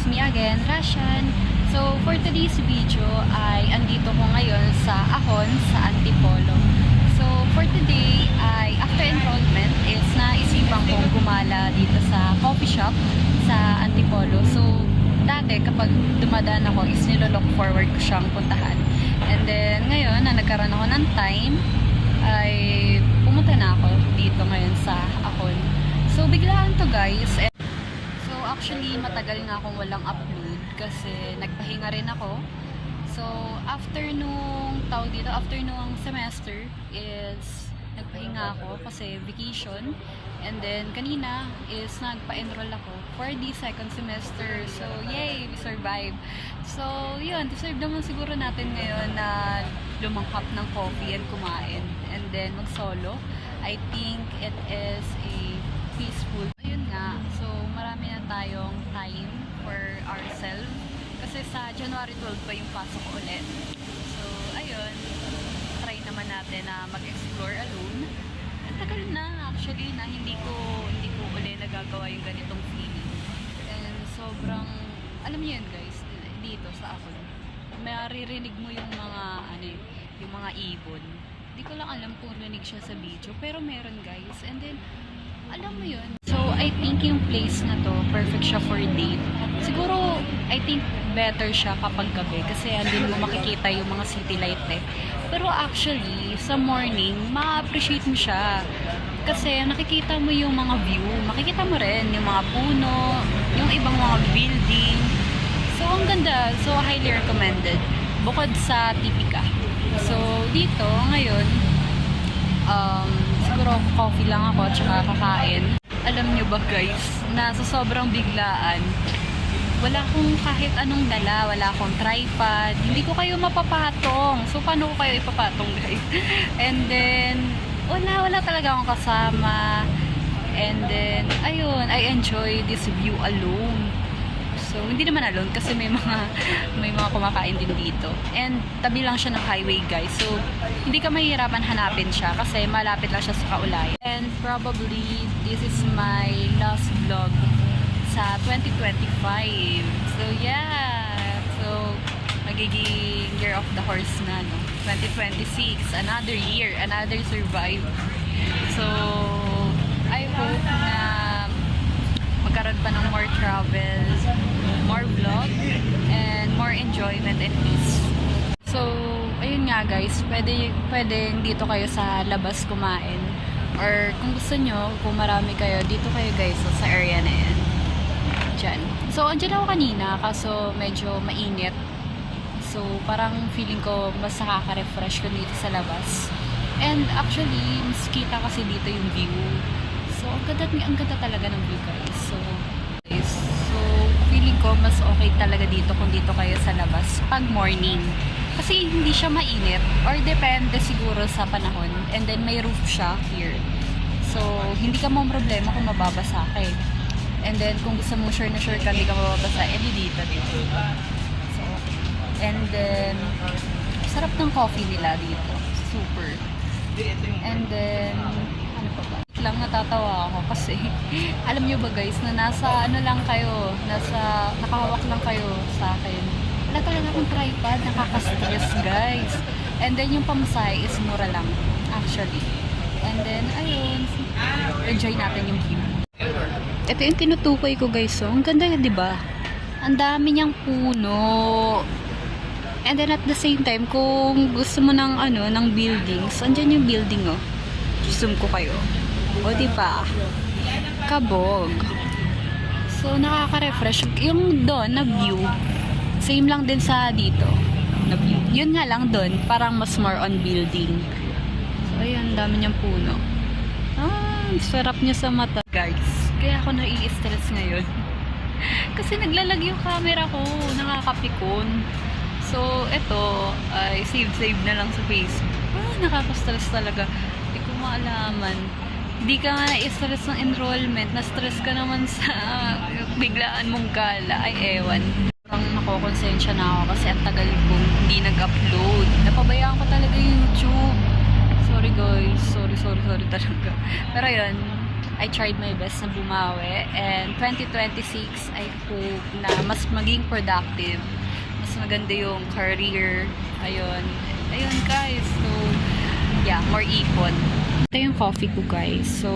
me again, Rashan. So, for today's video ay andito ko ngayon sa Ahon, sa Antipolo. So, for today ay after enrollment is naisipan kong gumala dito sa coffee shop sa Antipolo. So, dati kapag dumadaan ako is nilolook forward ko siyang puntahan. And then, ngayon na nagkaroon ako ng time, ay pumunta na ako dito ngayon sa Ahon. So, biglaan to guys. So, actually, matagal nga akong walang upload kasi nagpahinga rin ako. So, after nung tawag dito, after nung semester is nagpahinga ako kasi vacation. And then, kanina is nagpa-enroll ako for the second semester. So, yay! We survive. So, yun. Deserve naman siguro natin ngayon na lumangkap ng coffee and kumain. And then, mag-solo. I think it is a peaceful. Ayun nga. So, marami na tayong time for ourselves. Kasi sa January 12 pa yung pasok ko ulit. So, ayun. Try naman natin na mag-explore alone. Ang tagal na actually na hindi ko ulit nagagawa yung ganitong feeling. And sobrang, alam niyo yun guys, dito sa ako. Maririnig mo yung mga, yung mga ibon. Hindi ko lang alam kung rinig siya sa video, pero meron guys. And then, alam mo yun. So, I think yung place na to, perfect siya for date. Siguro, I think better siya kapag gabi kasi andun mo makikita yung mga city light eh. Pero actually, sa morning, ma-appreciate mo siya. Kasi nakikita mo yung mga view, makikita mo rin yung mga puno, yung ibang mga building. So, ang ganda. So, highly recommended. Bukod sa Tipika. So, dito, ngayon, siguro coffee lang ako at saka kakain. Alam nyo ba guys, na sa sobrang biglaan, wala akong kahit anong dala, wala akong tripod, hindi ko kayo mapapatong. So, paano ko kayo ipapatong guys? And then, wala talaga akong kasama. And then, ayun, I enjoy this view alone. So, hindi naman alone kasi may mga kumakain din dito. And tabi lang siya ng highway guys. So, hindi ka mahihirapan hanapin siya kasi malapit lang siya sa Kaulayan. And probably, this is my last vlog sa 2025. So, yeah. So, magiging year of the horse na, no? 2026. Another year. Another survive. So, I hope na magkaroon pa ng more travels, more vlog, and more enjoyment and peace. So, ayun nga guys, pwede dito kayo sa labas kumain. Or kung gusto nyo, kung marami kayo, dito kayo guys sa area na yan. Diyan. So, andyan ako kanina, kaso medyo mainit. So, parang feeling ko mas nakaka-refresh ko dito sa labas. And actually, mas kita kasi dito yung view. So, ang ganda talaga ng view guys. So, feeling ko mas okay talaga dito kung dito kayo sa labas pag morning. Kasi hindi siya mainit or depende siguro sa panahon. And then may roof siya here. So, hindi ka mo problema kung mababasa ka eh. And then kung gusto mo sure na sure ka hindi ka mababasa, edi dito. So, and then sarap ng coffee nila dito. Super. And then ano pa ba? Lang natatawa ako kasi alam nyo ba guys na nasa lang kayo, nakahawak lang kayo sa akin. Wala talaga akong tripod, nakaka-stress guys. And then yung pamasahe is mura lang actually. And then ayun, enjoy natin yung view. Ito yung tinutukoy ko guys, so ang ganda yan, di ba? Ang dami niyang puno. And then at the same time, kung gusto mo ng ng buildings, andyan yung building oh. Zoom ko kayo. O, diba? Kabog. So, nakaka-refresh. Yung doon na view, same lang din sa dito na view. Yun nga lang doon, parang mas more on building. So, ayun, dami niyang puno. Sarap niya sa mata, guys. Kaya ako nai-stress ngayon. Kasi naglalag yung camera ko. Nakakapikon. So, eto, ay save na lang sa Facebook. Nakaka-stress talaga. Hindi ko maalaman. Hindi ka nga na-stress ng enrollment, na-stress ka naman sa biglaan mong gala, ay ewan. Parang nakokonsensya na ako kasi ang tagal kong hindi nag-upload. Napabayaan ko talaga yung YouTube. Sorry guys, sorry talaga. Pero yun, I tried my best na bumawi. And 2026, I hope na mas maging productive. Mas maganda yung career. Ayun. Ayun guys. So, yeah, more ipon. Ito yung coffee ko guys. So,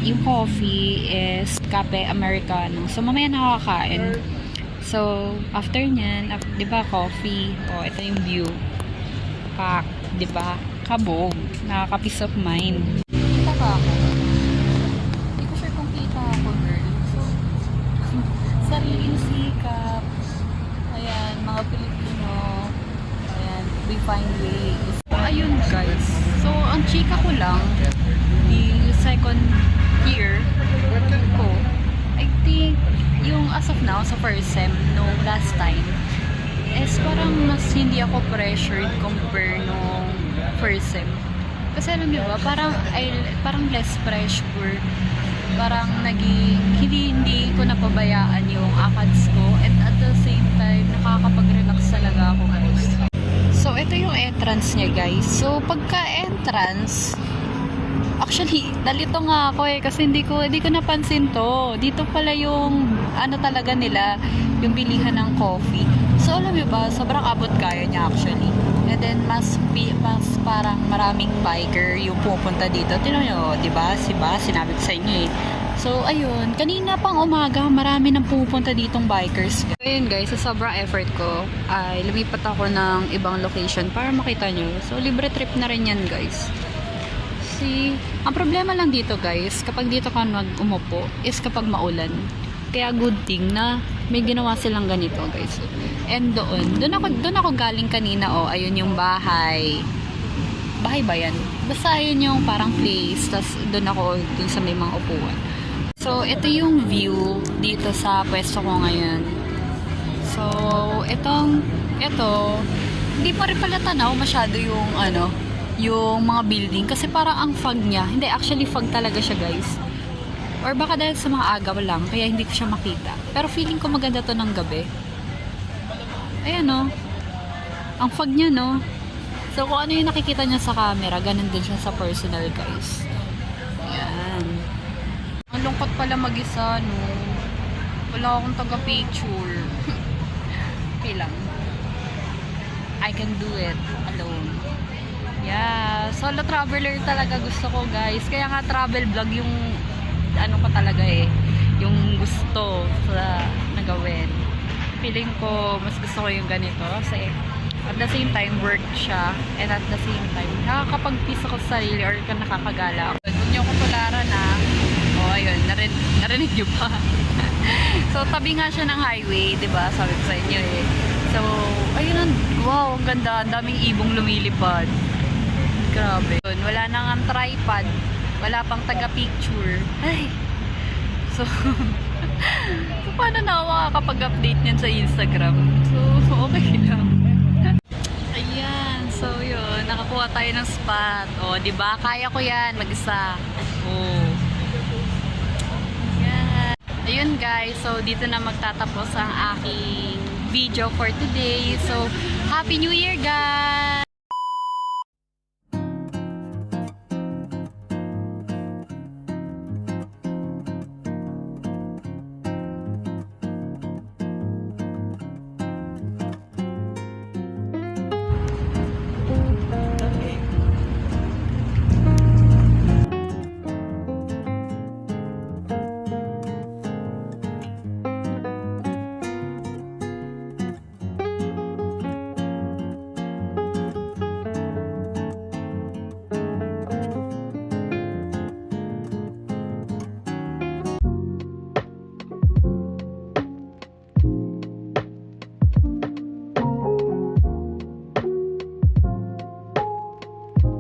yung coffee is Cafe Americano. So, mamaya nakakain. So, after nyan, di ba, coffee. O, ito yung view. Pack, di ba? Kabog. Nakaka-peace of mind. Kita ba ako? Hindi ko sure kung kita ako, girl. So, sariling sikap. Ayan, mga Pilipino. Ayan, we find ways. Ayun, guys. So, ang chika ko lang, the second year ko, I think, yung as of now, sa first sem, no last time, is parang mas hindi ako pressured compare nung first sem. Kasi alam niyo ba, parang less pressure. Parang naging, hindi ko napabayaan yung ACADS ko. And at the same time, nakakapag-relax talaga ako guys. So, ito yung entrance niya guys. So, pagka-entrance, actually, nalito nga ako kasi hindi ko napansin to. Dito pala yung, ano talaga nila, yung bilihan ng coffee. So, alam niyo ba, sobrang abot kaya niya actually. And then, mas parang maraming biker yung pupunta dito. Tingnan niyo, di ba? Sinabi ko sa inyo eh. So, ayun. Kanina pang umaga, marami nang pupunta ditong bikers. So, ayun guys, sa sobrang effort ko, ay lumipat ako ng ibang location para makita nyo. So, libre trip na rin yan guys. See, ang problema lang dito guys, kapag dito ka umupo, is kapag maulan. Kaya good thing na may ginawa silang ganito guys. And doon ako galing kanina ayun yung bahay. Bahay ba yan? Basta ayun yung parang place, tas doon sa may mga upuan. So, ito yung view dito sa pwesto ko ngayon. So, ito, hindi pa rin pala tanaw masyado yung yung mga building kasi parang ang fog niya. Hindi, actually fog talaga siya guys. Or baka dahil sa mga agaw lang, kaya hindi ko siya makita. Pero feeling ko maganda to ng gabi. Ayan ang fog niya So kung ano yung nakikita niya sa camera, ganun din siya sa personal guys. Ayan. Ang lungkot pala mag-isa Wala akong taga-picture. Okay lang. I can do it alone. Yeah, solo traveler talaga gusto ko guys. Kaya nga travel vlog yung ko talaga yung gusto sa nagawin. Feeling ko mas gusto ko yung ganito kasi at the same time work siya and at the same time nakakapag-peace ako sa sarili or nakakagala ako. Huwag niyo ko tularan ayun, narinig niyo pa. So tabi nga siya ng highway, 'di ba? Sabi ko sa inyo So, ayun wow, ang ganda, ang daming ibong lumilipad. Grabe. Wala nang ang tripod. Wala pang taga-picture. Ay. So, paano na ako makakapag-update niyan sa Instagram? So, okay lang. Ayan. So, yun. Nakakuha tayo ng spot. O, diba? Kaya ko yan. Mag-isa. Ayan. Ayun, guys. So, dito na magtatapos ang aking video for today. So, Happy New Year, guys!